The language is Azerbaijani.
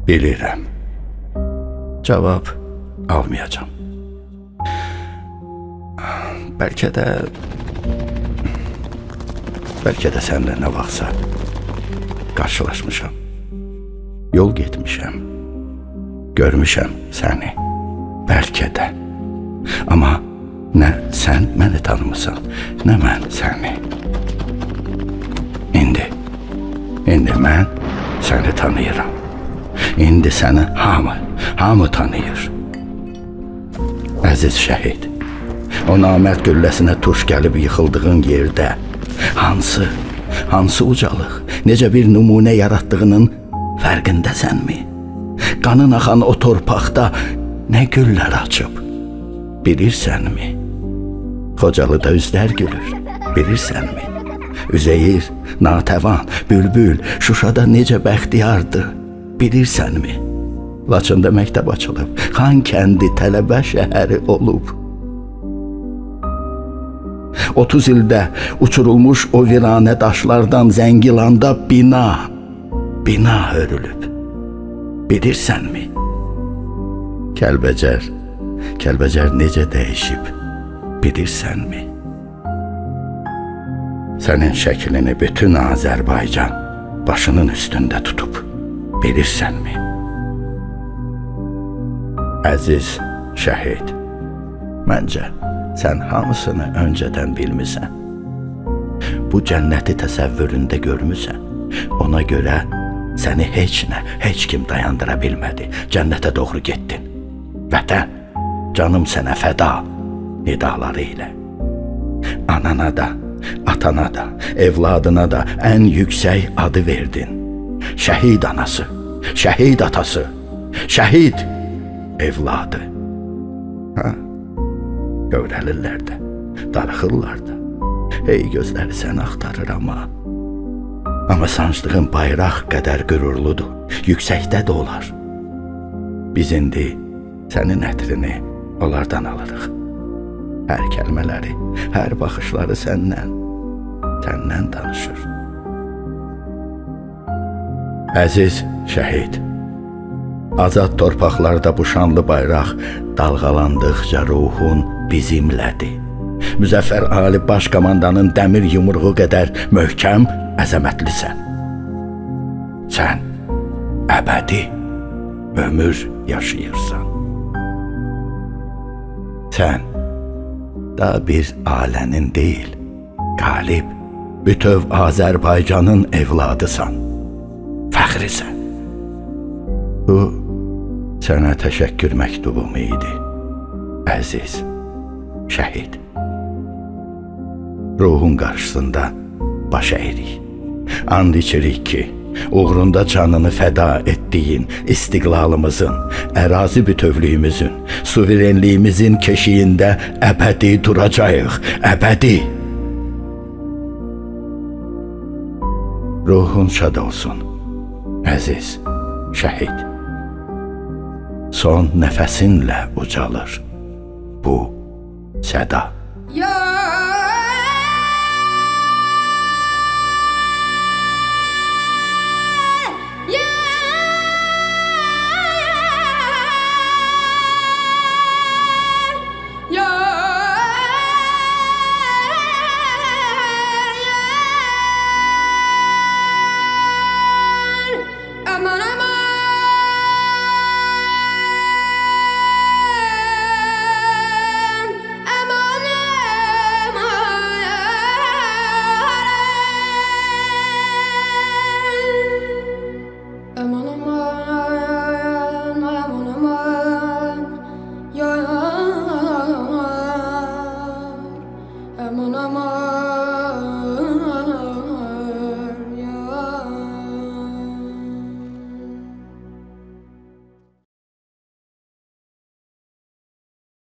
Bilirəm. Cavab almayacağım. Bəlkə də sənlə nə vaxtsa qarşılaşmışam. Yol getmişəm. Görmüşəm səni. Bəlkə də. Amma nə sən məni tanımısan, nə mən səni. İndi mən səni tanıyıram. İndi səni hamı tanıyır. Əziz şəhid, o namərd gülləsinə tuş gəlib yıxıldığın yerdə hansı ucalıq, necə bir nümunə yaratdığının fərqindəsənmi? Qanın axan o torpaqda nə güllər açıb, bilirsənmi? Xocalıda üzlər gülür, bilirsənmi? Üzeyir, Natəvan, Bülbül, Şuşada necə bəxtiyardı, bilirsənmi? Laçında məktəb açılıb, Xankəndi tələbə şəhəri olub. 30 ildə uçurulmuş o viranə daşlardan Zəngilanda bina hörülüb. Bilirsənmi? Kəlbəcər necə dəyişib, bilirsənmi? Sənin şəklini bütün Azərbaycan başının üstündə tutub, bilirsənmi? Əziz şəhid, məncə sən hamısını öncədən bilmisən. Bu cənnəti təsəvvüründə görmüsən. Ona görə səni heç kim dayandıra bilmədi. Cənnətə doğru getdin. Vətən, canım sənə fəda nidaları ilə. Anana da, atana da, evladına da ən yüksək adı verdin. Şəhid anası, şəhid atası, şəhid evladı. Öyrəlirlər də, darıxırlar da. Hey gözləri səni axtarır amma sancdığın bayraq qədər qürurludur, yüksəkdə də olar. Biz indi sənin ətrini onlardan alırıq. Hər kəlmələri, hər baxışları səndən danışır. Əziz şəhid, azad torpaqlarda bu şanlı bayraq dalğalandıqca ruhun bizimlədir. Müzəffər Ali Baş Komandanın dəmir yumruğu qədər möhkəm, əzəmətlisən. Sən əbədi ömür yaşayırsan. Sən da bir ailənin deyil, qalib, bütöv Azərbaycanın evladısan. Fəxrisən. Bu sənə təşəkkür məktubum idi, əziz şəhid. Ruhun qarşısında baş əyirik. And içirik ki, uğrunda canını fəda etdiyin istiqlalımızın, ərazi bütövlüyümüzün, suverenliyimizin keşiyində əbədi duracağıq, əbədi. Ruhun şad olsun, əziz şəhid. Son nəfəsinlə ucalır bu səda.